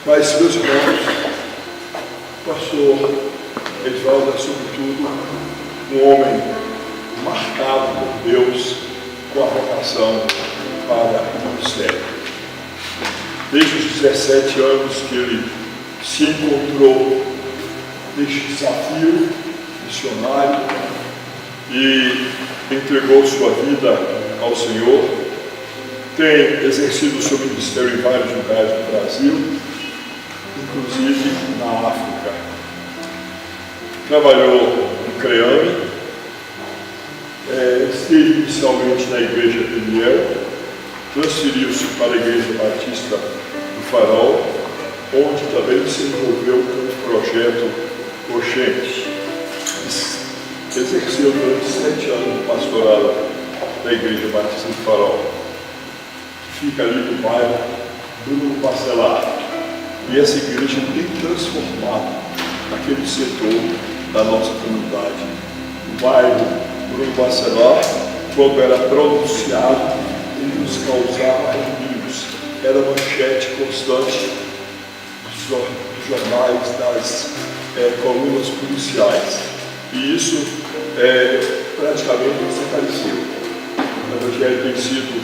Mas, meus irmãos, o pastor Edivaldo é, sobretudo, um homem marcado por Deus com a vocação para o ministério. Desde os 17 anos que ele se encontrou neste desafio missionário e entregou sua vida ao Senhor, tem exercido o seu ministério em vários lugares do Brasil, inclusive na África. Trabalhou em Creame, esteve inicialmente na igreja Peniel, transferiu-se para a igreja Batista do Farol, onde também se envolveu com o projeto Oxente. Exerceu durante 7 anos o pastorado da igreja Batista do Farol, que fica ali no bairro Bruno Bacelar. E essa igreja tem transformado aquele setor da nossa comunidade. O bairro Bruno Bacelar, quando era pronunciado, ele nos causava arrepios. Era manchete constante dos jornais, das colunas policiais. E isso praticamente desapareceu. O evangelho tem sido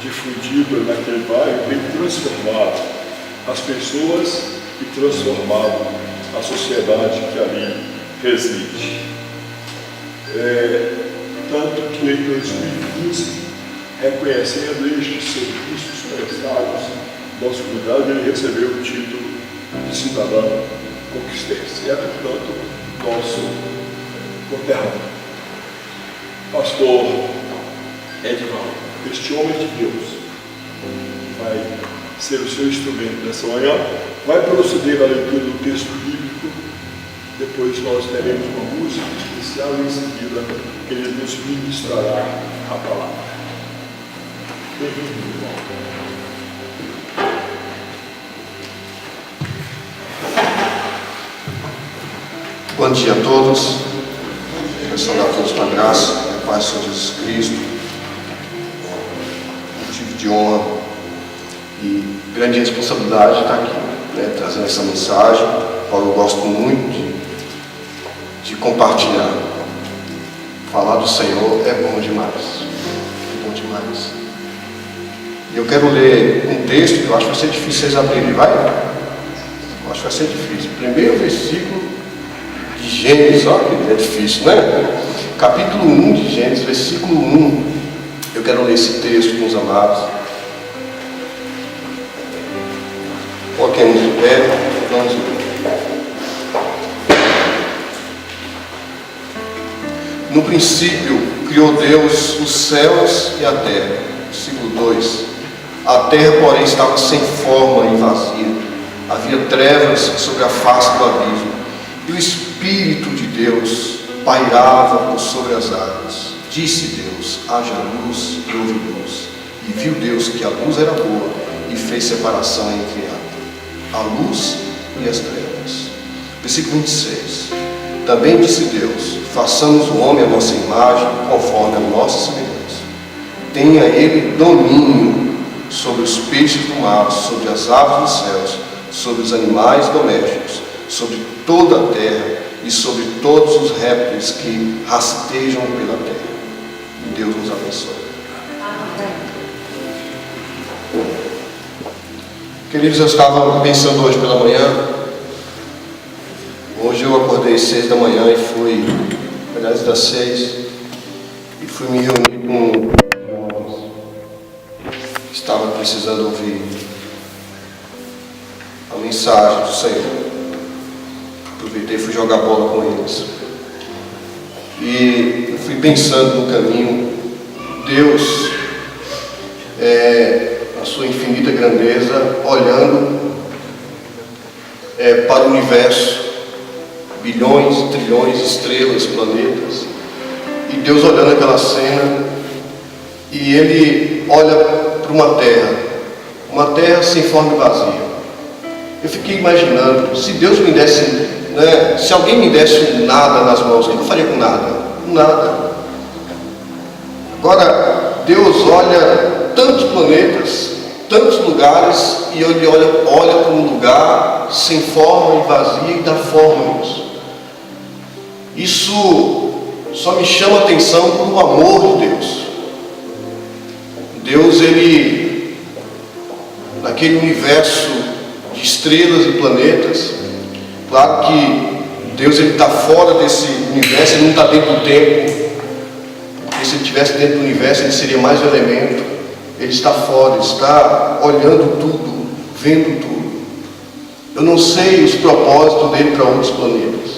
difundido naquele bairro, tem transformado as pessoas e transformado a sociedade que ali reside. Tanto que em 2015, reconhecendo estes serviços prestados à nossa comunidade, ele recebeu o título de cidadão conquistense. É, portanto, nosso conterrâneo. Pastor Edivaldo, este homem de Deus, vai ser o seu instrumento nessa manhã, vai proceder a leitura do texto bíblico, depois nós teremos uma música especial e em seguida ele nos ministrará a palavra. Bem-vindo, irmão. Bom dia a todos, quero saudar a todos com a graça e a paz do Senhor Jesus Cristo. Motivo de honra e grande responsabilidade estar aqui, trazendo essa mensagem, qual eu gosto muito de compartilhar. Falar do Senhor é bom demais, E eu quero ler um texto que eu acho que vai ser difícil vocês abrirem, vai? Eu acho que vai ser difícil. Primeiro versículo de Gênesis, olha que é difícil, né? Capítulo 1 de Gênesis, versículo 1. Eu quero ler esse texto com os amados. Coloquemos de pé, vamos ler. No princípio criou Deus os céus e a terra. Versículo 2. A terra, porém, estava sem forma e vazia. Havia trevas sobre a face do abismo. E o Espírito de Deus pairava por sobre as águas. Disse Deus: haja luz, e houve luz. E viu Deus que a luz era boa, e fez separação entre a luz e as trevas. Versículo 26. Também disse Deus: façamos o homem à nossa imagem, conforme a nossa semelhança. Tenha ele domínio sobre os peixes do mar, sobre as aves dos céus, sobre os animais domésticos, sobre toda a terra e sobre todos os répteis que rastejam pela terra. Deus nos abençoe. Queridos, eu estava pensando hoje pela manhã. Hoje eu acordei 6 da manhã e fui, aliás, das 6, e fui me reunir com irmãos que estavam precisando ouvir a mensagem do Senhor. Aproveitei e fui jogar bola com eles. E eu fui pensando no caminho. Deus, a sua infinita grandeza, olhando para o universo, bilhões, trilhões, estrelas, planetas, e Deus olhando aquela cena, e Ele olha para uma terra sem forma e vazia. Eu fiquei imaginando, se Deus me desse, se alguém me desse nada nas mãos, o que eu faria com nada? Nada. Agora, Deus olha tantos planetas, tantos lugares, e Ele olha para um lugar lugar sem forma e vazio e dá forma a isso. Isso só me chama a atenção por o amor de Deus. Deus, Ele, naquele universo de estrelas e planetas, claro que Deus está fora desse universo, Ele não está dentro do tempo, porque se Ele estivesse dentro do universo, Ele seria mais um elemento. Ele está fora, Ele está olhando tudo, vendo tudo. Eu não sei os propósitos dele para outros planetas,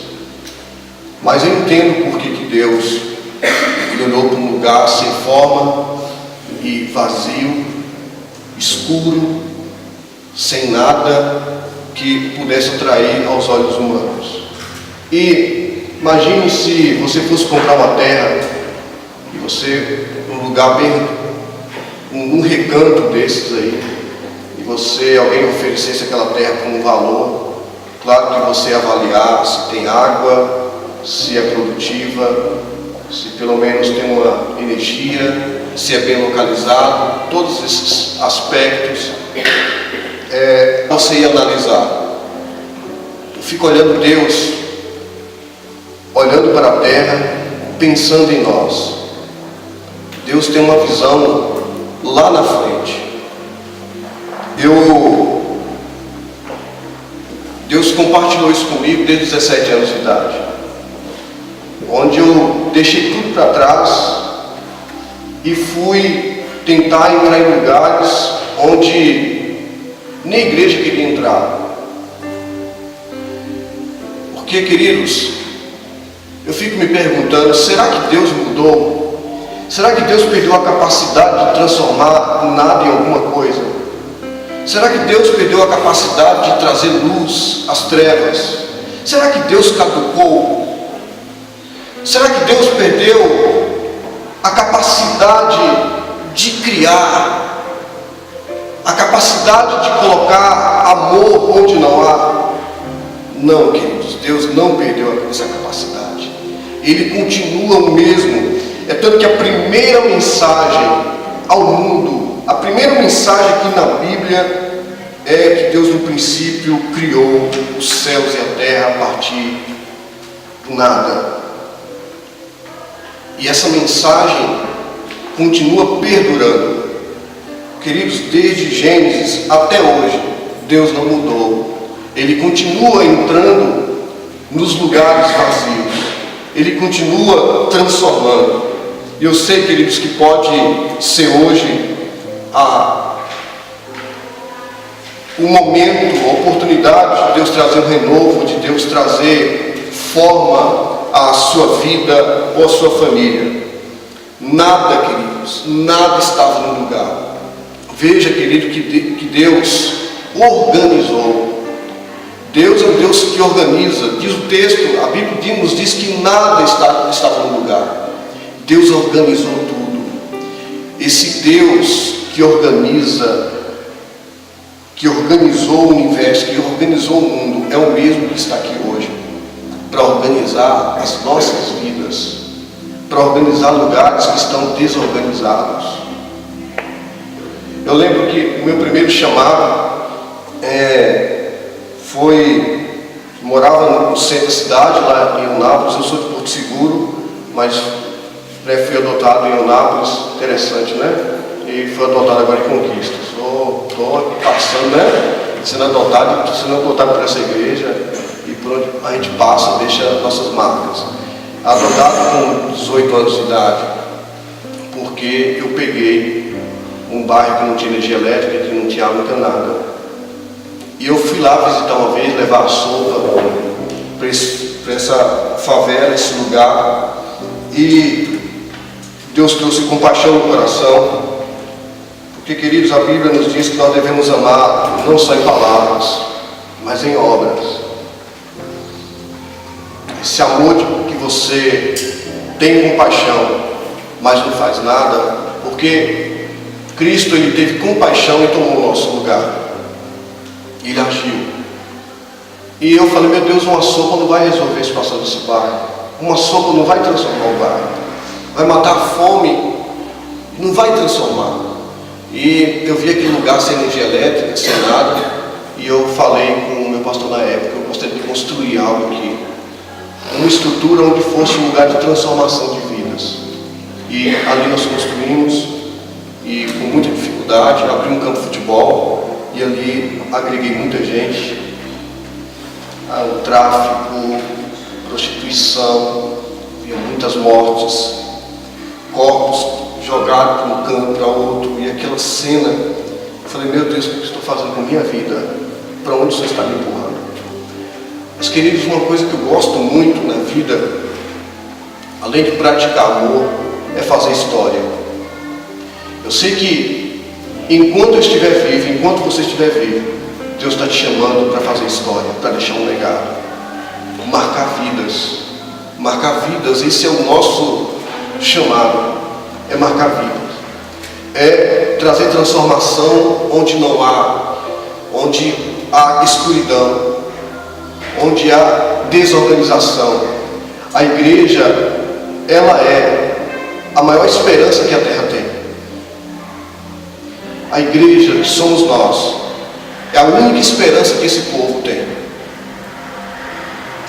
mas eu entendo por que Deus Ele olhou para um lugar sem forma e vazio, escuro, sem nada que pudesse atrair aos olhos humanos. E imagine se você fosse comprar uma terra e você, num lugar bem, num recanto desses aí, e alguém oferecesse aquela terra por um valor, claro que você avaliar se tem água, se é produtiva, se pelo menos tem uma energia, se é bem localizado, todos esses aspectos você ia analisar. Eu fico olhando Deus, olhando para a terra, pensando em nós. Deus tem uma visão lá na frente. Deus compartilhou isso comigo desde os 17 anos de idade, onde eu deixei tudo para trás e fui tentar entrar em lugares onde nem a igreja queria entrar. Porque, queridos, eu fico me perguntando, será que Deus mudou? Será que Deus perdeu a capacidade de transformar nada em alguma coisa? Será que Deus perdeu a capacidade de trazer luz às trevas? Será que Deus caducou? Será que Deus perdeu a capacidade de criar? A capacidade de colocar amor onde não há? Não, queridos, Deus não perdeu essa capacidade. Ele continua o mesmo. É tanto que a primeira mensagem ao mundo, a primeira mensagem aqui na Bíblia é que Deus no princípio criou os céus e a terra a partir do nada. E essa mensagem continua perdurando. Queridos, desde Gênesis até hoje, Deus não mudou. Ele continua entrando nos lugares vazios. Ele continua transformando. E eu sei, queridos, que pode ser hoje o momento, a oportunidade de Deus trazer um renovo, de Deus trazer forma à sua vida ou à sua família. Nada, queridos, nada estava no lugar. Veja, querido, que Deus organizou. Deus é um Deus que organiza. Diz o texto, a Bíblia nos diz que nada estava no lugar. Deus organizou tudo. Esse Deus que organiza, que organizou o universo, que organizou o mundo, é o mesmo que está aqui hoje para organizar as nossas vidas, para organizar lugares que estão desorganizados. Eu lembro que o meu primeiro chamado morava no centro da cidade, lá em Eunápolis. Eu sou de Porto Seguro, mas fui adotado em Eunápolis, interessante, né? E fui adotado agora em Conquista. Estou passando, né? Sendo adotado por essa igreja, e por onde a gente passa, deixa nossas marcas. Adotado com 18 anos de idade, porque eu peguei um bairro que não tinha energia elétrica, que não tinha água, não tinha nada. E eu fui lá visitar uma vez, levar a sopa para essa favela, esse lugar. E Deus trouxe compaixão no coração. Porque, queridos, a Bíblia nos diz que nós devemos amar não só em palavras, mas em obras. Esse amor que você tem compaixão, mas não faz nada, porque Cristo, Ele teve compaixão e tomou o nosso lugar. Ele agiu. E eu falei, meu Deus, uma sopa não vai resolver a situação desse bairro. Uma sopa não vai transformar o bairro. Vai matar a fome, não vai transformar. E eu vi aquele lugar sem energia elétrica, sem nada. e eu falei com o meu pastor na época, eu gostaria de construir algo aqui, uma estrutura onde fosse um lugar de transformação de vidas. E ali nós construímos, e com muita dificuldade, abri um campo de futebol, e ali agreguei muita gente. O tráfico, prostituição, havia muitas mortes, corpos jogados de um canto para outro, e aquela cena, eu falei, meu Deus, o que eu estou fazendo com a minha vida? Para onde o Senhor está me empurrando? Mas, queridos, uma coisa que eu gosto muito na vida, além de praticar amor, é fazer história. Eu sei que enquanto eu estiver vivo, enquanto você estiver vivo, Deus está te chamando para fazer história, para deixar um legado, marcar vidas. Marcar vidas, esse é o nosso chamado, é marcar vidas, é trazer transformação onde não há, onde há escuridão, onde há desorganização. A igreja, ela é a maior esperança que a terra tem. A igreja, que somos nós, é a única esperança que esse povo tem.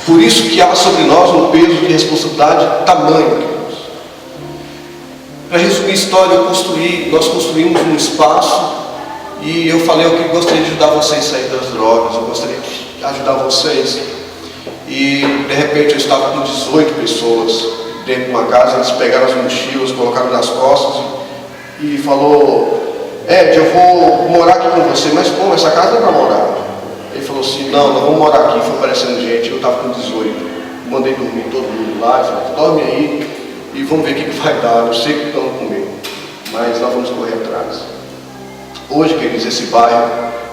Por isso que há sobre nós um peso de responsabilidade tamanho. Para resumir a história, nós construímos um espaço, e eu falei, eu gostaria de ajudar vocês a sair das drogas, eu gostaria de ajudar vocês. E de repente eu estava com 18 pessoas dentro de uma casa, eles pegaram as mochilas, colocaram nas costas e falou, Ed, eu vou morar aqui com você, mas como? Essa casa não é para morar. Ele falou assim, não, nós vamos morar aqui. Foi aparecendo gente, eu estava com 18, mandei dormir todo mundo lá, falei, dorme aí e vamos ver o que vai dar. Eu sei que estão comigo, mas nós vamos correr atrás. Hoje, queridos, esse bairro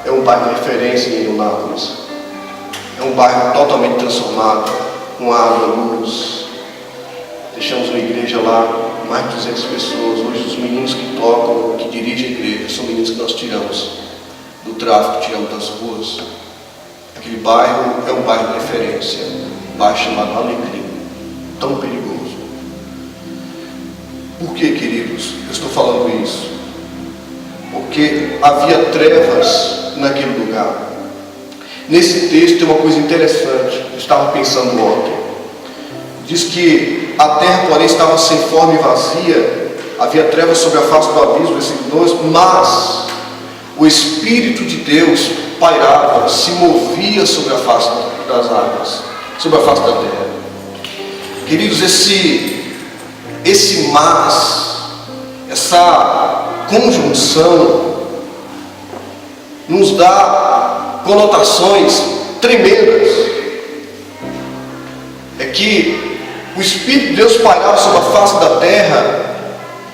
é um bairro de referência em Eunápolis. É um bairro totalmente transformado, com água, luz. Deixamos uma igreja lá, mais de 200 pessoas. Hoje os meninos que tocam, que dirigem a igreja, são meninos que nós tiramos do tráfico, tiramos das ruas. Aquele bairro é um bairro de referência, um bairro chamado Alecrim, tão perigoso. Por que, queridos, eu estou falando isso? Porque havia trevas naquele lugar. Nesse texto tem uma coisa interessante, eu estava pensando ontem. Diz que a terra, porém, estava sem forma e vazia, havia trevas sobre a face do abismo, versículo 12, mas o Espírito de Deus pairava, se movia sobre a face das águas, sobre a face da terra. Queridos, esse mas, essa conjunção, nos dá conotações tremendas. É que o Espírito de Deus pairava sobre a face da terra,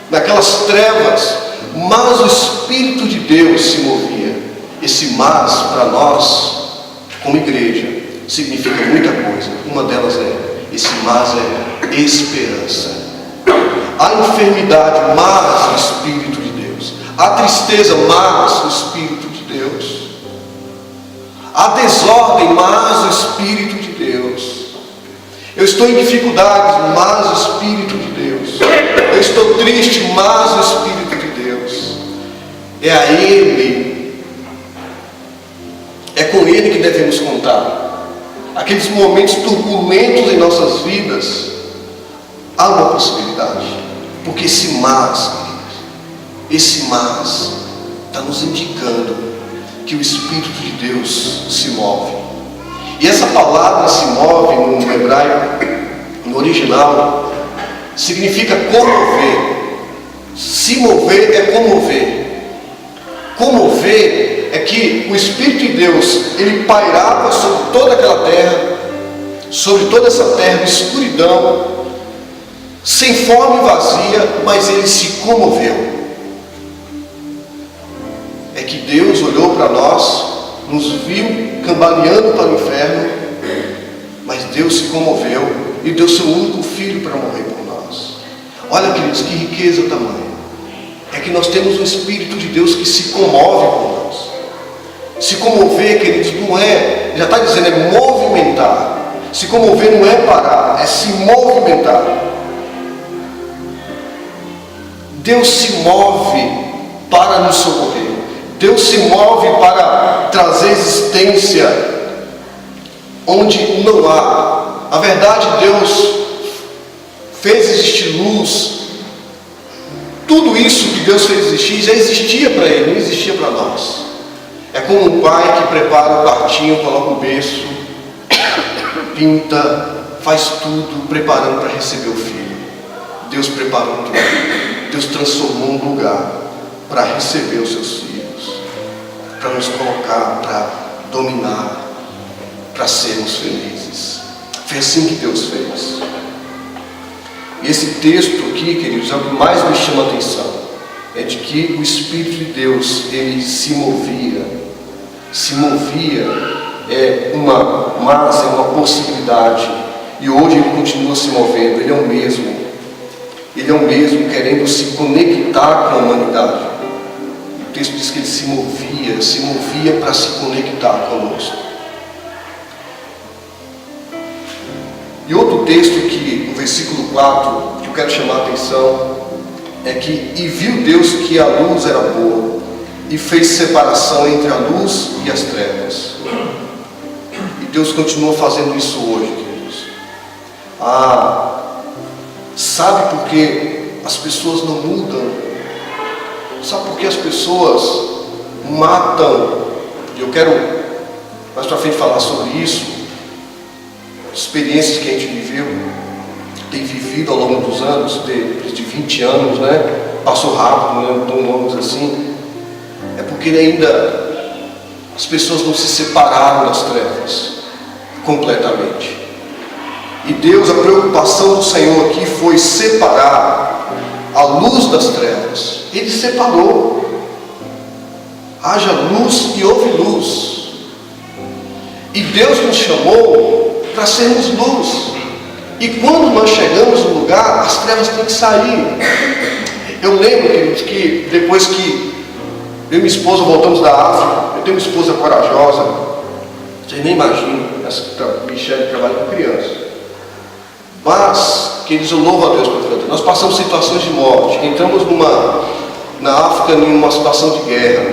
naquelas trevas, mas o Espírito de Deus se movia. Esse mas, para nós, como igreja, significa muita coisa. Uma delas esse mas é esperança. Há enfermidade, mas o Espírito de Deus. Há tristeza, mas o Espírito de Deus. Há desordem, mas o Espírito de Deus. Eu estou em dificuldades, mas o Espírito de Deus. Eu estou triste, mas o Espírito de Deus. É a Ele, é com Ele que devemos contar. Aqueles momentos turbulentos em nossas vidas, há uma possibilidade. Porque esse mas está nos indicando que o Espírito de Deus se move. E essa palavra se move no hebraico, no original, significa comover. Se mover é comover. Comover é que o Espírito de Deus, ele pairava sobre toda aquela terra, sobre toda essa terra de escuridão, sem forma e vazia, mas ele se comoveu. É que Deus olhou para nós, nos viu cambaleando para o inferno, mas Deus se comoveu e deu seu único filho para morrer por nós. Olha, queridos, que riqueza tamanha. É que nós temos um Espírito de Deus que se comove por nós. Se comover, queridos, não é, já está dizendo, é movimentar. Se comover não é parar, é se movimentar. Deus se move para nos socorrer. Deus se move para trazer existência onde não há. A verdade, Deus fez existir luz. Tudo isso que Deus fez existir já existia para Ele, não existia para nós. É como um pai que prepara o quartinho, coloca o berço, pinta, faz tudo, preparando para receber o filho. Deus preparou tudo. Deus transformou um lugar para receber os seus filhos, para nos colocar, para dominar, para sermos felizes. Foi assim que Deus fez. E esse texto aqui, queridos, é o que mais me chama a atenção. É de que o Espírito de Deus, ele se movia, é uma massa, é uma possibilidade. E hoje ele continua se movendo, ele é o mesmo. Ele é o mesmo querendo se conectar com a humanidade. O texto diz que ele se movia para se conectar conosco. E outro texto que, no versículo 4, que eu quero chamar a atenção, é que, e viu Deus que a luz era boa, e fez separação entre a luz e as trevas. E Deus continua fazendo isso hoje, queridos. Sabe por que as pessoas não mudam? Sabe por que as pessoas matam? E eu quero mais para frente falar sobre isso. Experiências que a gente viveu, tem vivido ao longo dos anos, de 20 anos, né? Passou rápido, né? Tão longos assim. É porque ainda as pessoas não se separaram das trevas completamente. E Deus, a preocupação do Senhor aqui foi separar a luz das trevas. Ele separou. Haja luz e houve luz. E Deus nos chamou para sermos luz. E quando nós chegamos no lugar, as trevas têm que sair. Eu lembro, queridos, que depois que eu e minha esposa voltamos da África, eu tenho uma esposa corajosa, vocês nem imaginam, essa Michelle trabalha com crianças. Mas, queridos, eu louvo a Deus pela vida. Nós passamos situações de morte, entramos na África em uma situação de guerra.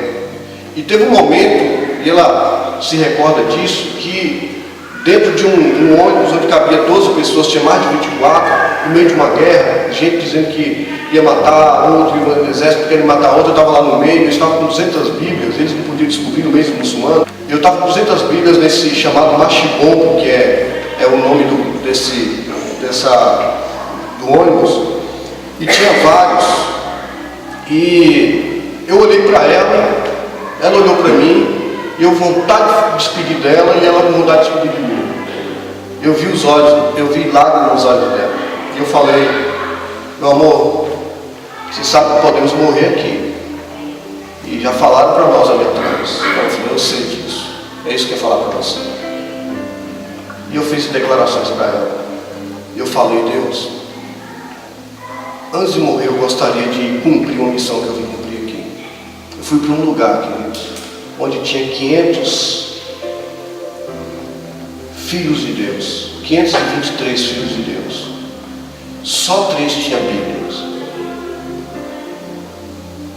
E teve um momento, e ela se recorda disso, que dentro de um ônibus onde cabia 12 pessoas, tinha mais de 24, no meio de uma guerra, gente dizendo que ia matar outro, o exército queria matar outro, eu estava lá no meio, eu estava com 200 bíblias, eles não podiam descobrir no meio dos muçulmanos. Eu estava com 200 bíblias nesse chamado Machibombo, que é o nome do ônibus, e tinha vários. E eu olhei para ela olhou para mim, e eu vontade de despedir dela, e ela com vontade de despedir de mim. Eu vi os olhos, eu vi lágrimas nos olhos dela, e eu falei: meu amor, você sabe que podemos morrer aqui, e já falaram para nós ali atrás. Ela falou: eu sei disso, é isso que eu ia falar para você. E eu fiz declarações para ela. Eu falei: Deus, antes de morrer eu gostaria de cumprir uma missão que eu vim cumprir aqui. Eu fui para um lugar, queridos, onde tinha 500 filhos de Deus, 523 filhos de Deus. Só 3 tinham Bíblias.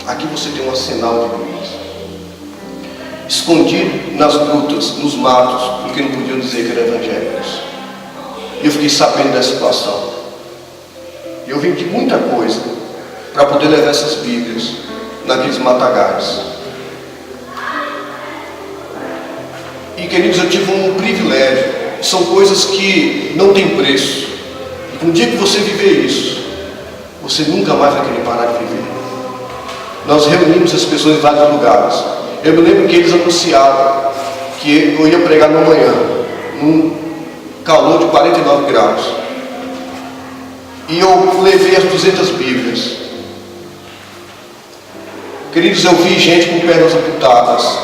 Aqui você tem um arsenal de Bíblias, escondido nas grutas, nos matos, porque não podiam dizer que eram evangélicos. E eu fiquei sabendo dessa situação. E eu vendi muita coisa para poder levar essas Bíblias naqueles matagais. E, queridos, eu tive um privilégio. São coisas que não tem preço. E no dia que você viver isso, você nunca mais vai querer parar de viver. Nós reunimos as pessoas em vários lugares. Eu me lembro que eles anunciaram que eu ia pregar na manhã, num calor de 49 graus. E eu levei as 200 Bíblias. Queridos, eu vi gente com pernas amputadas.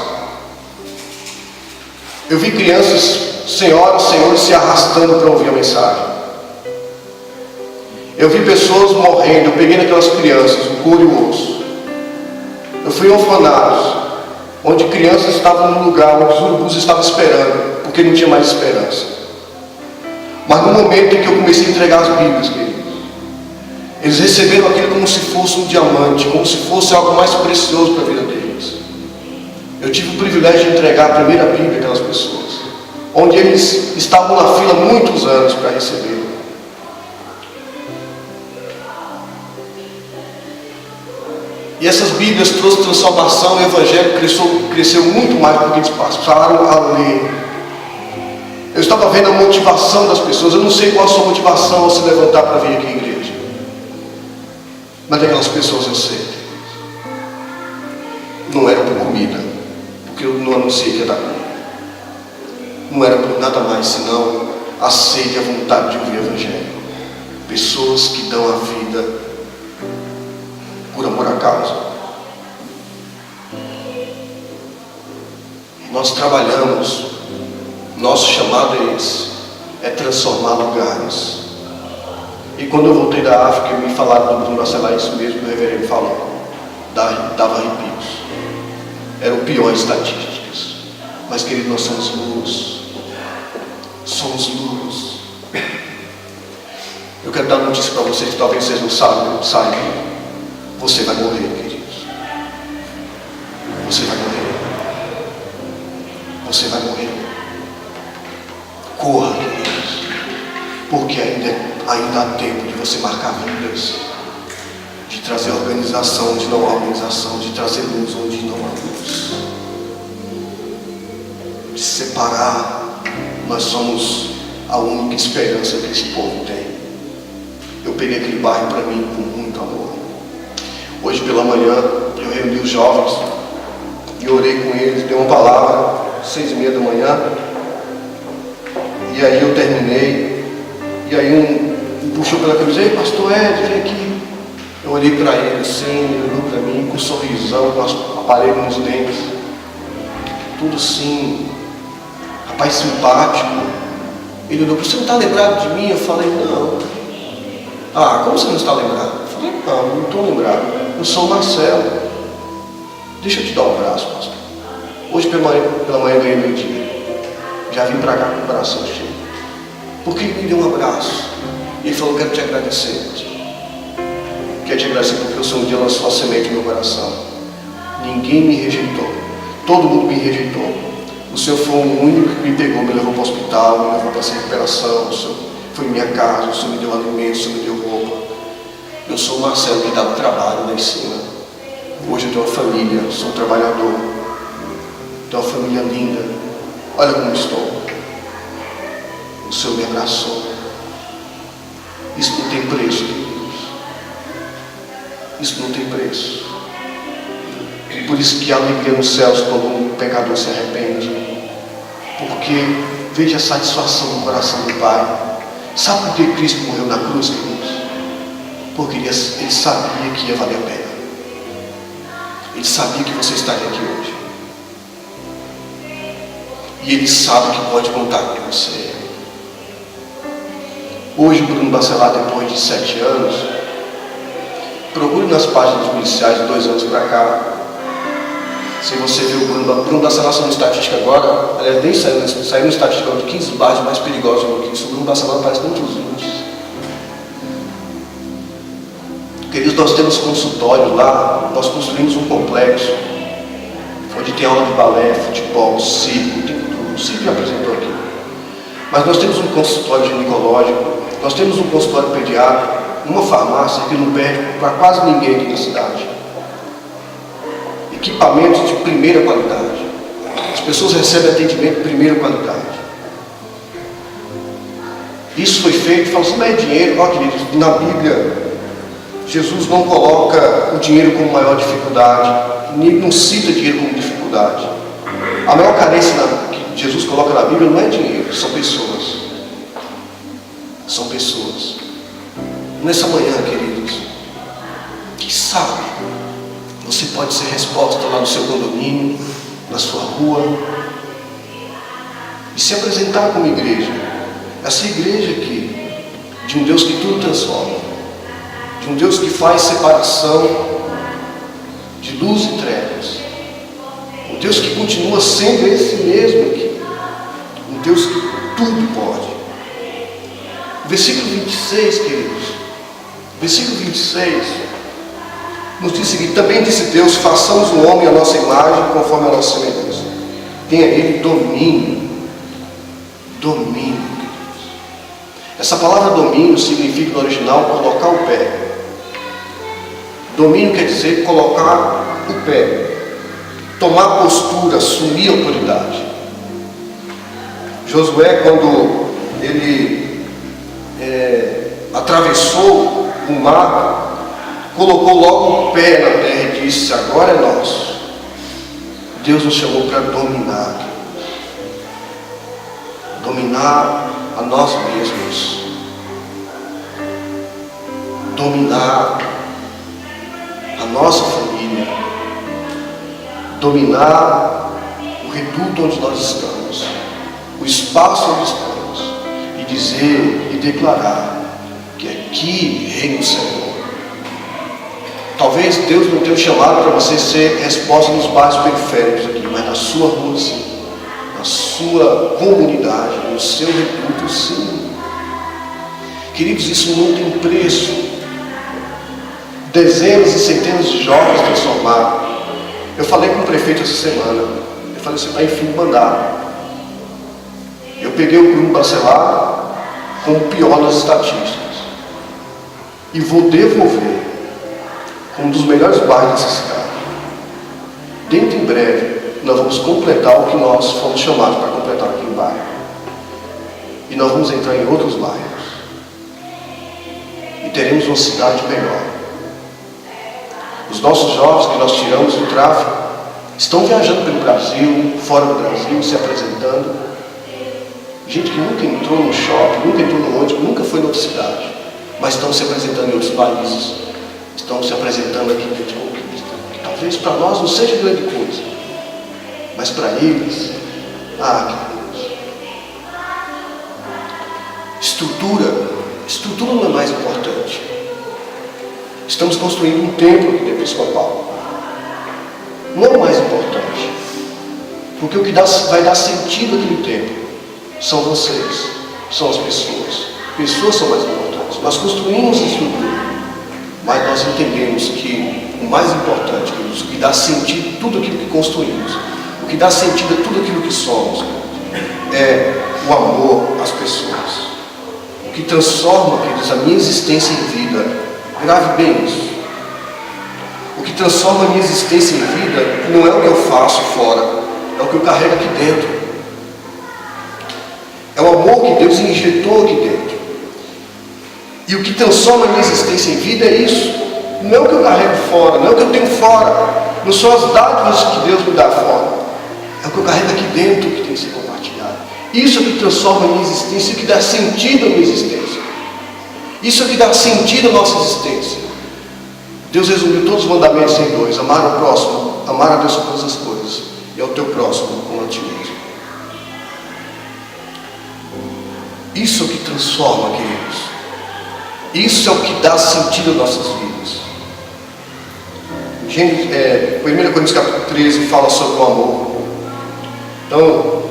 Eu vi crianças, senhoras, senhores, se arrastando para ouvir a mensagem. Eu vi pessoas morrendo. Eu peguei naquelas crianças, o couro e o osso. Eu fui em orfanatos, onde crianças estavam num lugar onde os urubus estavam esperando, porque não tinha mais esperança. Mas no momento em que eu comecei a entregar as Bíblias, queridos, eles receberam aquilo como se fosse um diamante, como se fosse algo mais precioso para a vida deles. Eu tive o privilégio de entregar a primeira Bíblia àquelas pessoas, onde eles estavam na fila há muitos anos para receber. E essas Bíblias trouxeram transformação, e o Evangelho cresceu muito mais porque eles passaram a ler. Eu estava vendo a motivação das pessoas. Eu não sei qual a sua motivação ao se levantar para vir aqui à igreja, mas aquelas pessoas eu sei. Não era por comida, porque eu não anunciei que ia dar comida. Não era por nada mais senão a sede e a vontade de ouvir o Evangelho. Pessoas que dão a vida por amor à causa. Nós trabalhamos, nosso chamado é esse, é transformar lugares. E quando eu voltei da África e me falaram do Bruno Bacelar, isso mesmo que o reverendo falou, dava arrepios. Era o pior em estatísticas. Mas, querido, nós somos luz. Somos luz. Eu quero dar notícia para vocês que talvez vocês não saibam. Você vai morrer, queridos. Você vai morrer. Você vai morrer. Corra, queridos. Porque ainda há tempo de você marcar vidas. De trazer organização onde não há organização. De trazer luz onde não há luz. De separar. Nós somos a única esperança que esse povo tem. Eu peguei aquele bairro para mim com muito amor. Hoje pela manhã eu reuni os jovens e orei com eles, dei uma palavra, 6h30 da manhã, e aí eu terminei, e aí um puxou pela camisa: ei, pastor Ed, vem aqui. Eu olhei para ele assim, ele olhou para mim com um sorrisão, com um aparelho nos dentes, tudo assim, rapaz simpático. Ele olhou: você não está lembrado de mim? Eu falei: não. Ah, como você não está lembrado? Eu falei: não estou lembrado. Eu sou o Marcelo. Deixa eu te dar um abraço, pastor. Hoje pela manhã ganhei meu dia. Já vim para cá com o coração cheio. Porque ele me deu um abraço. E ele falou: quero te agradecer. Quero te agradecer porque o Senhor um dia lançou a semente no meu coração. Ninguém me rejeitou. Todo mundo me rejeitou. O Senhor foi o único que me pegou, me levou para o hospital, me levou para essa recuperação. O Senhor foi em minha casa, o Senhor me deu alimento, o Senhor me deu roupa. Eu sou o Marcelo que dava trabalho lá em cima. Hoje eu tenho uma família, sou um trabalhador. Tenho uma família linda. Olha como estou. O Senhor me abraçou. Isso não tem preço, queridos. Isso não tem preço. Por isso que há alegria nos céus quando um pecador se arrepende. Porque veja a satisfação no coração do Pai. Sabe por que Cristo morreu na cruz, queridos? Porque ele sabia que ia valer a pena. Ele sabia que você estaria aqui hoje. E ele sabe que pode contar com você. Hoje, Bruno Bacelar, depois de 7 anos, procure nas páginas policiais de 2 anos para cá. Se você vê o Bruno Bacelar saindo estatística agora, aliás, nem saiu no estatística de 15 bairros mais perigosos do que isso. O Bruno Bacelar aparece dentro dos índices. Queridos, nós temos consultório lá, nós construímos um complexo, onde tem aula de balé, futebol, circo, tem tudo. O circo já apresentou aqui. Mas nós temos um consultório ginecológico, nós temos um consultório pediátrico, uma farmácia que não perde para quase ninguém aqui na cidade. Equipamentos de primeira qualidade. As pessoas recebem atendimento de primeira qualidade. Isso foi feito, fala assim: mas é dinheiro. Ó, queridos, na Bíblia Jesus não coloca o dinheiro como maior dificuldade, nem não cita dinheiro como dificuldade. A maior carência que Jesus coloca na Bíblia não é dinheiro, são pessoas. São pessoas. Nessa manhã, queridos, quem sabe você pode ser resposta lá no seu condomínio, na sua rua, e se apresentar como igreja. Essa igreja aqui, de um Deus que tudo transforma, de um Deus que faz separação de luz e trevas, um Deus que continua sendo esse mesmo aqui, um Deus que tudo pode. Versículo 26, queridos, versículo 26, nos diz o seguinte: também disse Deus, façamos o homem à nossa imagem, conforme a nossa semelhança. Tenha ele domínio. Domínio. Essa palavra domínio significa no original colocar o pé. Domínio quer dizer colocar o pé, tomar postura, assumir autoridade. Josué, quando ele atravessou o mar, colocou logo o pé na terra e disse: agora é nosso. Deus nos chamou para dominar. Dominar a nós mesmos. Dominar a nossa família. Dominar o reduto onde nós estamos, o espaço onde estamos, e dizer e declarar que aqui reina o Senhor. Talvez Deus não tenha chamado para você ser resposta nos bairros periféricos aqui, mas na sua rua sim, na sua comunidade, no seu reduto sim. Queridos, isso não tem preço. Dezenas e centenas de jovens transformados. Eu falei com o prefeito essa semana. Eu falei: você está em fim de mandato. Eu peguei o Bruno Bacelar como o pior nas estatísticas e vou devolver como um dos melhores bairros dessa cidade. Dentro em breve nós vamos completar o que nós fomos chamados para completar aqui no bairro, e nós vamos entrar em outros bairros e teremos uma cidade melhor. Os nossos jovens que nós tiramos do tráfico estão viajando pelo Brasil, fora do Brasil, se apresentando. Gente que nunca entrou no shopping, nunca entrou no ônibus, nunca foi na outra cidade, mas estão se apresentando em outros países, estão se apresentando aqui dentro de Conquista, que talvez para nós não seja grande coisa, mas para eles, que Deus. Estrutura não é mais importante. Estamos construindo um templo aqui do Episcopal. Não é o mais importante, porque o que vai dar sentido àquele templo são vocês, são as pessoas. Pessoas são mais importantes. Nós construímos a estrutura, mas nós entendemos que o mais importante, o que dá sentido a tudo aquilo que construímos, o que dá sentido a tudo aquilo que somos, é o amor às pessoas. O que transforma, queridos, a minha existência em vida, grave bem isso. O que transforma a minha existência em vida não é o que eu faço fora, é o que eu carrego aqui dentro. É o amor que Deus injetou aqui dentro. E o que transforma a minha existência em vida é isso. Não é o que eu carrego fora, não é o que eu tenho fora, não são as dádivas que Deus me dá fora, é o que eu carrego aqui dentro que tem que ser compartilhado. Isso é o que transforma a minha existência, o que dá sentido à minha existência. Isso é o que dá sentido à nossa existência. Deus resumiu todos os mandamentos em dois: amar ao próximo, amar a Deus sobre todas as coisas, e ao teu próximo como a ti mesmo. Isso é o que transforma, queridos. Isso é o que dá sentido às nossas vidas. 1 Coríntios capítulo 13 fala sobre o amor. Então,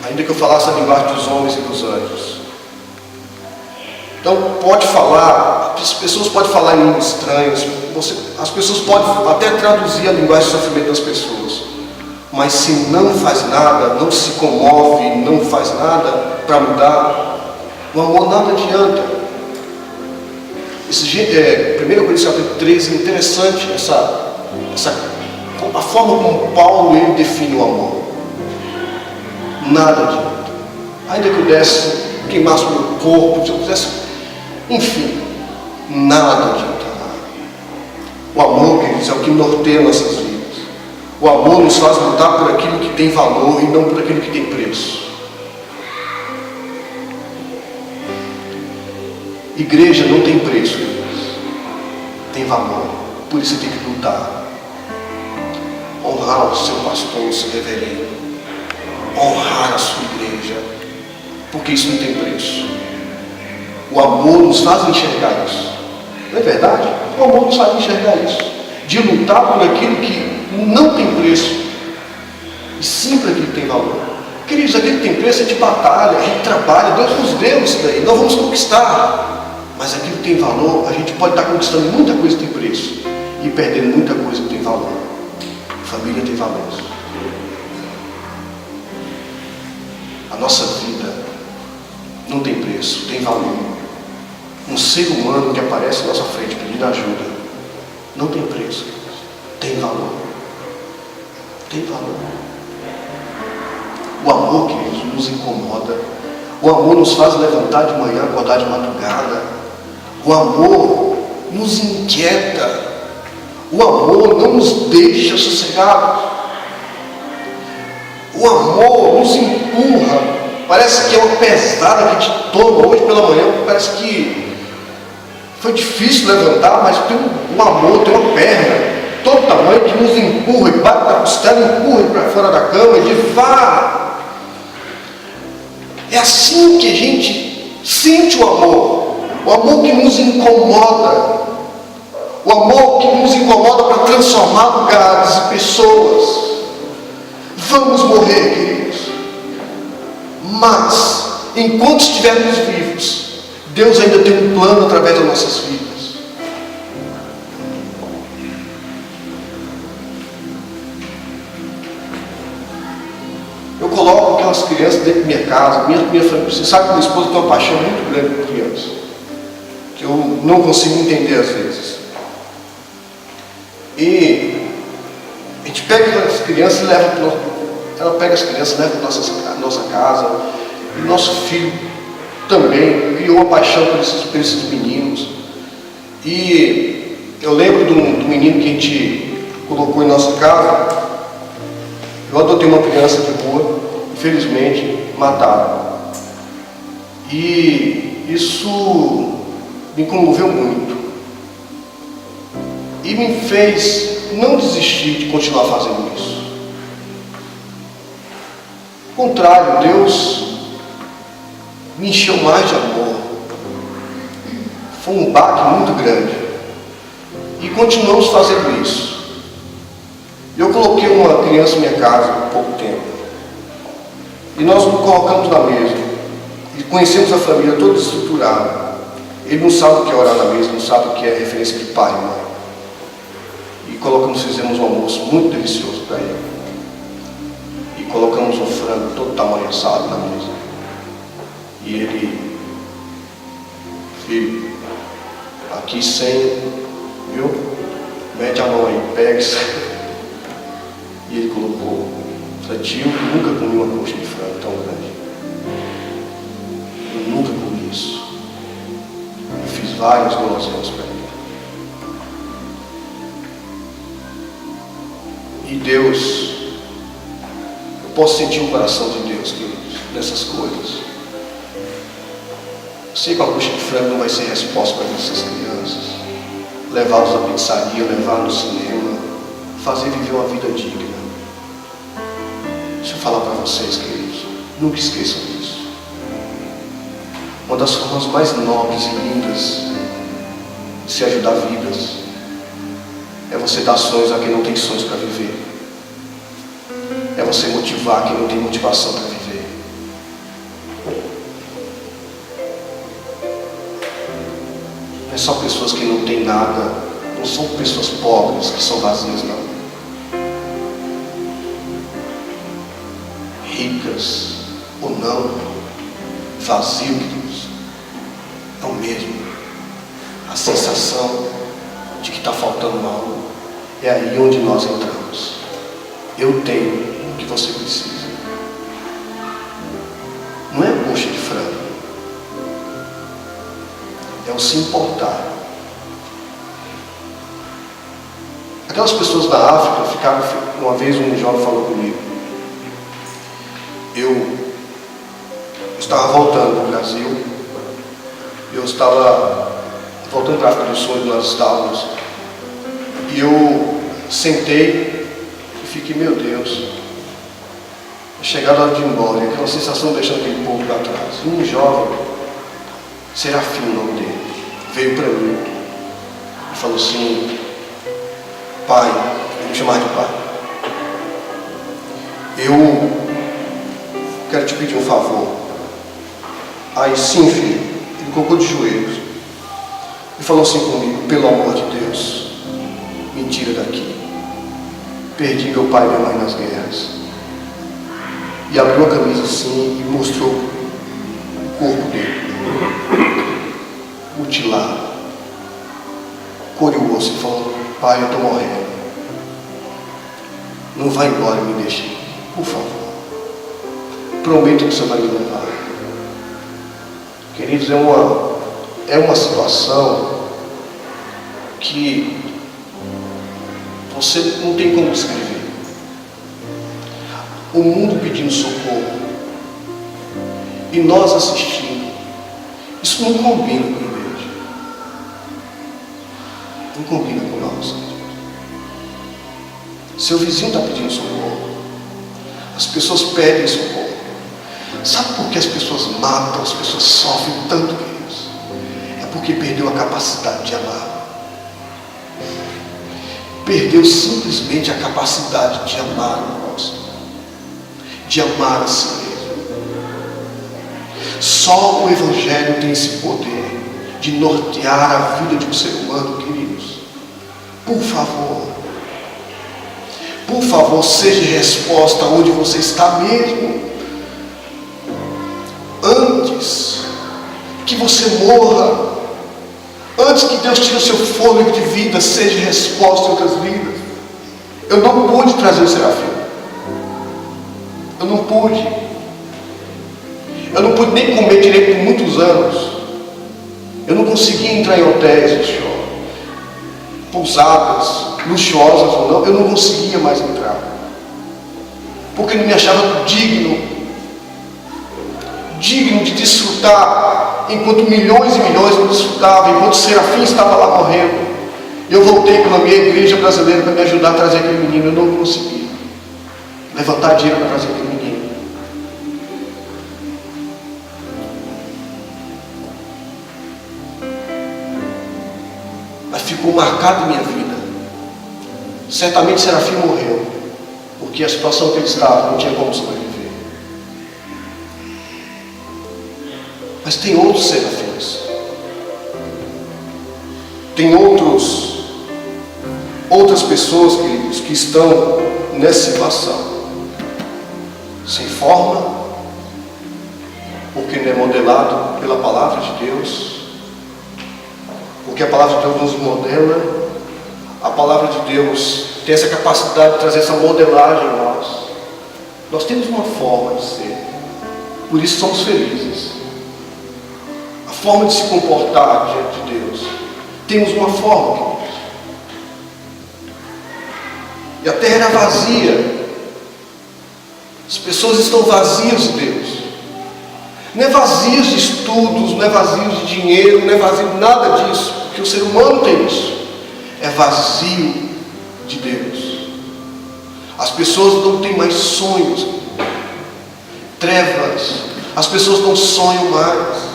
ainda que eu falasse a linguagem dos homens e dos anjos, então pode falar, as pessoas podem falar em línguas estranhas, as pessoas podem até traduzir a linguagem do sofrimento das pessoas, mas se não faz nada, não se comove, não faz nada para mudar, o amor nada adianta. 1 Coríntios capítulo 13 é interessante a forma como Paulo ele define o amor. Nada adianta. Ainda que eu desse, queimasse o meu corpo, se eu quisesse, enfim, nada adianta. O amor, queridos, é o que norteia nossas vidas. O amor nos faz lutar por aquilo que tem valor e não por aquilo que tem preço. Igreja não tem preço, queridos. Tem valor. Por isso você tem que lutar. Honrar o seu pastor, o seu reverendo. Honrar a sua igreja. Porque isso não tem preço. O amor nos faz enxergar isso. Não é verdade? O amor nos faz enxergar isso. De lutar por aquilo que não tem preço, e sim por aquilo que tem valor. Queridos, aquilo que tem preço é de batalha, a gente trabalha, Deus nos deu isso daí, nós vamos conquistar. Mas aquilo que tem valor, a gente pode estar conquistando muita coisa que tem preço. e perdendo muita coisa que tem valor. Família tem valor. A nossa vida não tem preço, tem valor. Um ser humano que aparece à nossa frente pedindo ajuda não tem preço, tem valor. Tem valor. O amor, queridos, nos incomoda. O amor nos faz levantar de manhã, acordar de madrugada. O amor nos inquieta. O amor não nos deixa sossegados. O amor nos empurra. Parece que é uma pesada que te toma. Hoje pela manhã parece que foi difícil levantar, mas tem um amor, tem uma perna todo tamanho que nos empurra e bate na costela, empurra para fora da cama e diz: vá. É assim que a gente sente o amor que nos incomoda, o amor que nos incomoda para transformar lugares e pessoas. Vamos morrer, queridos, mas enquanto estivermos vivos, Deus ainda tem um plano através das nossas vidas. Eu coloco aquelas crianças dentro da minha casa, minha família. Você sabe que minha esposa tem uma paixão muito grande por crianças, que eu não consigo entender às vezes. E a gente pega as crianças e leva para ela pega as crianças, leva para nossa casa. E nosso filho também criou uma paixão por esses meninos. E eu lembro do menino que a gente colocou em nossa casa. Eu adotei uma criança de rua, infelizmente mataram. E isso me comoveu muito. E me fez não desistir de continuar fazendo isso. Ao contrário, Deus me encheu mais de amor. Foi um baque muito grande. E continuamos fazendo isso. Eu coloquei uma criança em minha casa há pouco tempo. E nós nos colocamos na mesa. E conhecemos a família toda estruturada. Ele não sabe o que é orar na mesa, não sabe o que é referência de pai e mãe. E fizemos um almoço muito delicioso para ele. E colocamos um frango todo tamanho assado na mesa. E ele, filho, aqui 100, viu? Mete a mão aí, pega isso. E ele colocou: tio, eu nunca comi uma coxa de frango tão grande. Eu nunca comi isso. Eu fiz várias goloseimas para ele. E Deus, eu posso sentir o coração de Deus, queridos, nessas coisas. Eu sei que uma coxa de frango não vai ser resposta para essas crianças. Levá-los à pizzaria, levar no cinema, fazer viver uma vida digna. Deixa eu falar para vocês, queridos, nunca esqueçam disso. Uma das formas mais nobres e lindas de se ajudar vidas é você dar sonhos a quem não tem sonhos para viver. É você motivar quem não tem motivação para viver. Não é só pessoas que não têm nada, não são pessoas pobres que são vazias, não. Ricas ou não, vazio, queridos, é o mesmo. A sensação de que está faltando algo é aí onde nós entramos. Eu tenho o que você precisa. Não é coxa de frango, é o se importar. Aquelas pessoas da África ficaram. Uma vez um jovem falou comigo. Eu estava voltando para o Brasil. Eu estava voltando para a África do Sul, onde nós estávamos. E eu sentei e fiquei: meu Deus, chegar a hora de ir embora. E aquela sensação de deixar aquele povo para trás. E um jovem, Serafim, o nome dele, veio para mim e falou assim: pai, eu vou me chamar de pai, eu quero te pedir um favor. Aí, sim, filho. Ele colocou de joelhos e falou assim comigo: pelo amor de Deus, me tira daqui. Perdi meu pai e minha mãe nas guerras. E abriu a camisa assim e mostrou o corpo dele, mutilado, cor e o osso, e falou: pai, eu estou morrendo. Não vai embora e me deixe, por favor. Prometo que você vai me levar. Queridos, é uma situação que você não tem como descrever. O mundo pedindo socorro e nós assistindo. Isso não combina com a igreja. Não combina com nós. Seu vizinho está pedindo socorro. As pessoas pedem socorro. Sabe por que as pessoas matam, as pessoas sofrem tanto, queridos? É porque perdeu a capacidade de amar. Perdeu simplesmente a capacidade de amar o próximo, de amar a si mesmo. Só o Evangelho tem esse poder de nortear a vida de um ser humano, queridos. Por favor, seja resposta onde você está mesmo. Antes que você morra, antes que Deus tire o seu fôlego de vida, seja resposta em outras vidas. Eu não pude trazer o Serafim. Eu não pude nem comer direito por muitos anos. Eu não conseguia entrar em hotéis, pousadas, luxuosas ou não. Eu não conseguia mais entrar, porque eu não me achava digno de desfrutar, enquanto milhões e milhões não desfrutavam, enquanto o Serafim estava lá morrendo. Eu voltei para a minha igreja brasileira para me ajudar a trazer aquele menino. Eu não conseguia levantar dinheiro para trazer aquele menino. Mas ficou marcado em minha vida. Certamente Serafim morreu, porque a situação que ele estava não tinha como sobreviver. Mas tem outros serafins, tem outras pessoas, queridos, que estão nessa situação, sem forma, porque não é modelado pela palavra de Deus, porque a palavra de Deus nos modela. A palavra de Deus tem essa capacidade de trazer essa modelagem em nós. Nós temos uma forma de ser, por isso somos felizes. A forma de se comportar diante de Deus. Temos uma forma, queridos. E a terra era vazia. As pessoas estão vazias de Deus. Não é vazios de estudos, não é vazios de dinheiro, não é vazio de nada disso, porque o ser humano tem isso. É vazio de Deus. As pessoas não têm mais sonhos. Trevas. As pessoas não sonham mais.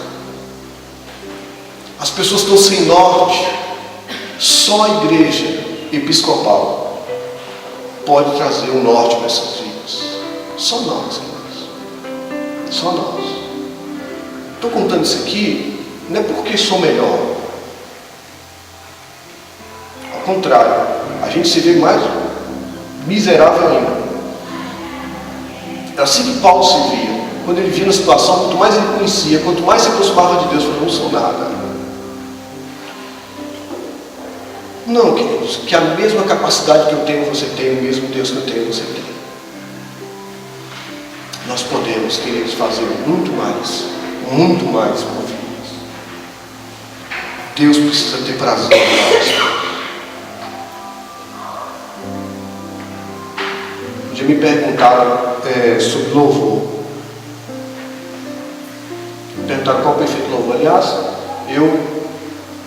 As pessoas estão sem norte. Só a igreja episcopal pode trazer um norte para essas vidas. Só nós, queridos. Só nós. Estou contando isso aqui não é porque sou melhor. Ao contrário, a gente se vê mais miserável ainda. É assim que Paulo se via. Quando ele via na situação, quanto mais ele conhecia, quanto mais se aproximava de Deus, eu não sou nada. Não, queridos, que a mesma capacidade que eu tenho, você tem, o mesmo Deus que eu tenho, você tem. Nós podemos, queridos, fazer muito mais por vidas. Deus precisa ter prazer em nós. Um dia me perguntaram sobre louvor. Me perguntaram qual é o perfeito louvor. Aliás,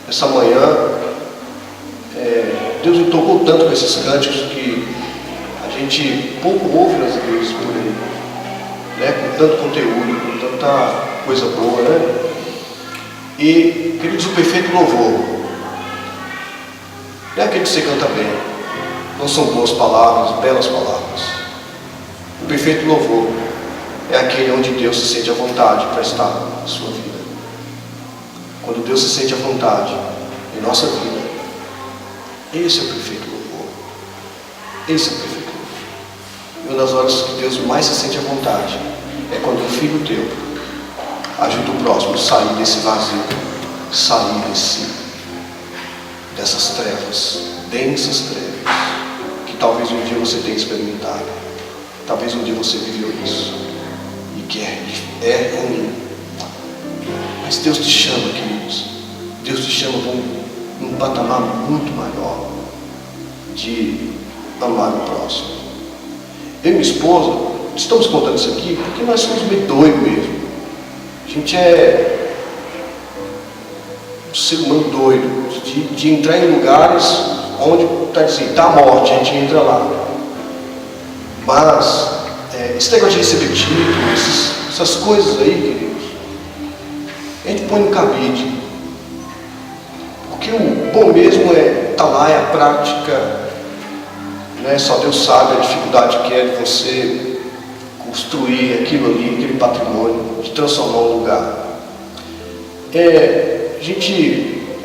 essa manhã, Deus me tocou tanto com esses cânticos que a gente pouco ouve nas igrejas por aí, né? Com tanto conteúdo, com tanta coisa boa, né? E, queridos, o perfeito louvor não é aquele que você canta bem, não são boas palavras, belas palavras. O perfeito louvor é aquele onde Deus se sente à vontade para estar na sua vida. Quando Deus se sente à vontade em nossa vida, esse é o perfeito louvor. Esse é o perfeito. E uma das horas que Deus mais se sente à vontade é quando o filho teu ajuda o próximo a sair desse vazio, sair dessas trevas, densas trevas, que talvez um dia você tenha experimentado, talvez um dia você viveu isso, e que é ruim. Mas Deus te chama, queridos. Deus te chama para um patamar muito maior de amar o próximo. Eu e minha esposa estamos contando isso aqui porque nós somos meio doidos mesmo. A gente é um ser humano doido de entrar em lugares onde está dizendo, está a morte, a gente entra lá. Mas esse negócio de receber títulos, essas coisas aí, queridos, a gente põe no cabide. Porque o bom mesmo é estar lá, é a prática, né? Só Deus sabe a dificuldade que é de você construir aquilo ali, aquele patrimônio, de transformar um lugar.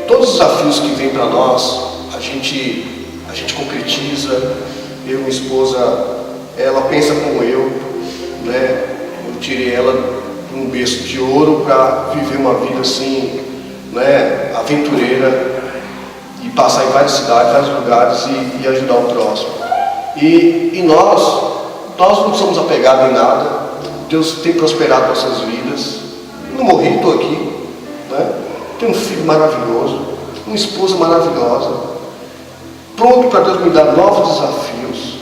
Todos os desafios que vêm para nós, a gente concretiza. Eu e minha esposa, ela pensa como eu, né? Eu tirei ela de um berço de ouro para viver uma vida assim, né, aventureira, e passar em várias cidades, vários lugares e ajudar o próximo. E nós não somos apegados em nada. Deus tem prosperado nossas vidas. Não morri, estou aqui, né? Tenho um filho maravilhoso, uma esposa maravilhosa, pronto para Deus me dar novos desafios.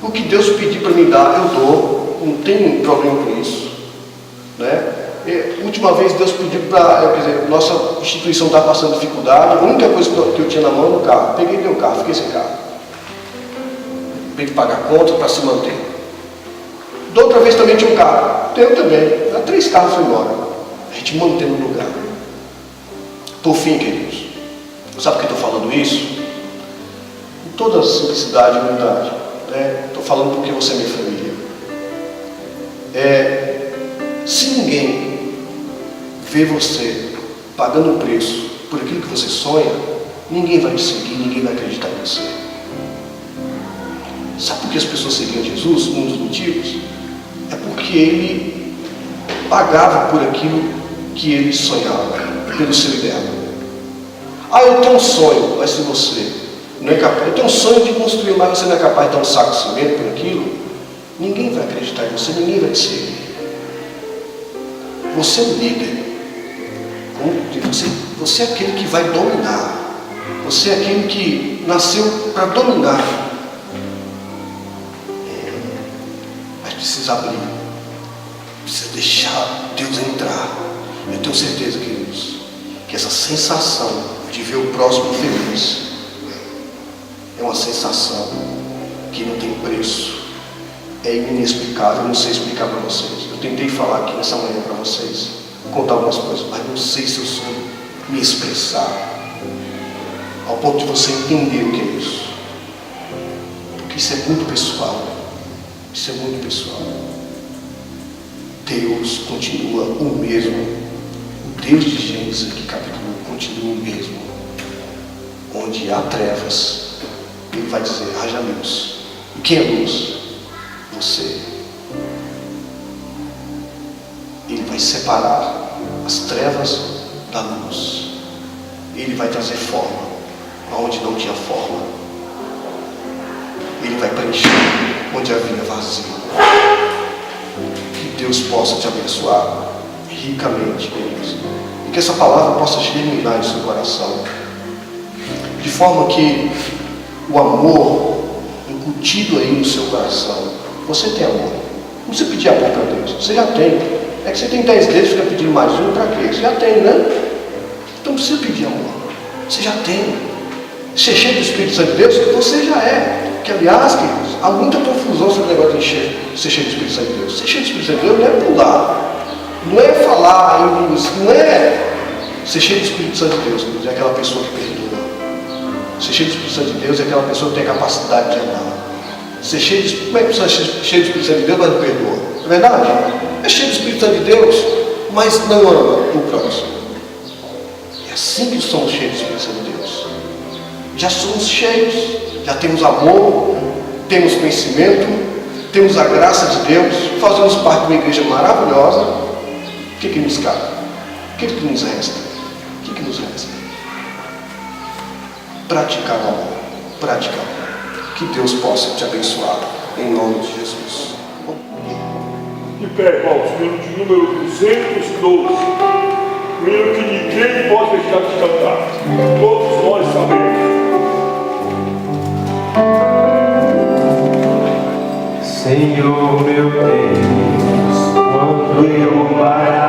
O que Deus pedir para me dar, eu dou. Não tem problema com isso, né? Última vez Deus pediu para, nossa instituição está passando dificuldade, a única coisa que eu tinha na mão era o carro. Peguei meu carro, fiquei sem carro. Tem que pagar conta para se manter. Da outra vez também tinha um carro, eu também. 3 carros foi embora. A gente mantém no lugar. Por fim, queridos, sabe por que estou falando isso? Com toda a simplicidade e humildade, né? Estou falando porque você é minha família. Se ninguém vê você pagando um preço por aquilo que você sonha, ninguém vai te seguir, ninguém vai acreditar em você. Sabe por que as pessoas seguiam Jesus? Um dos motivos é porque ele pagava por aquilo que ele sonhava, pelo seu ideal. Eu tenho um sonho, mas se você não é capaz, eu tenho um sonho de construir, mas você não é capaz de dar um saco de cimento por aquilo, ninguém vai acreditar em você, ninguém vai te seguir. Você é o líder. Você é aquele que vai dominar. Você é aquele que nasceu para dominar. Mas precisa abrir. Precisa deixar Deus entrar. Eu tenho certeza, queridos, que essa sensação de ver o próximo feliz é uma sensação que não tem preço. É inexplicável, eu não sei explicar para vocês. Eu tentei falar aqui nessa manhã para vocês, contar algumas coisas, mas não sei se eu sou me expressar ao ponto de você entender o que é isso. Porque isso é muito pessoal. Isso é muito pessoal. Deus continua o mesmo. O Deus de Gênesis, aqui capítulo 1, continua o mesmo. Onde há trevas, Ele vai dizer, haja luz. E quem é luz? Você. Ele vai separar as trevas da luz. Ele vai trazer forma onde não tinha forma. Ele vai preencher onde havia vazio. Que Deus possa te abençoar ricamente, queridos. E que essa palavra possa germinar em seu coração. De forma que o amor incutido aí no seu coração. Você tem amor. Não precisa pedir amor para Deus. Você já tem. É que você tem 10 dedos, fica pedindo mais um, para quê? Você já tem, né? Então não precisa pedir amor. Você já tem. Ser cheio do Espírito Santo de Deus, você já é. Que aliás, queridos, há muita confusão sobre o negócio de ser cheio do Espírito Santo de Deus. Ser cheio do Espírito Santo de Deus não é pular. Não é falar em línguas. Não é ser cheio do Espírito Santo de Deus, queridos, é aquela pessoa que perdoa. Ser cheio do Espírito Santo de Deus é aquela pessoa que tem a capacidade de amar. Ser cheio de... Como é que a pessoa é cheio do Espírito Santo de Deus, mas não perdoa? É verdade? É cheio do Espírito Santo de Deus, mas não ama o próximo. É assim que somos cheios do Espírito Santo de Deus. Já somos cheios, já temos amor, temos conhecimento, temos a graça de Deus, fazemos parte de uma igreja maravilhosa. O que nos cabe? O que nos resta? O que nos resta? Praticar o amor. Praticar o amor. Que Deus possa te abençoar, em nome de Jesus. De pé, irmãos, minuto de número 212. Minuto que ninguém pode deixar de cantar. Todos nós sabemos. Senhor meu Deus, quando eu parar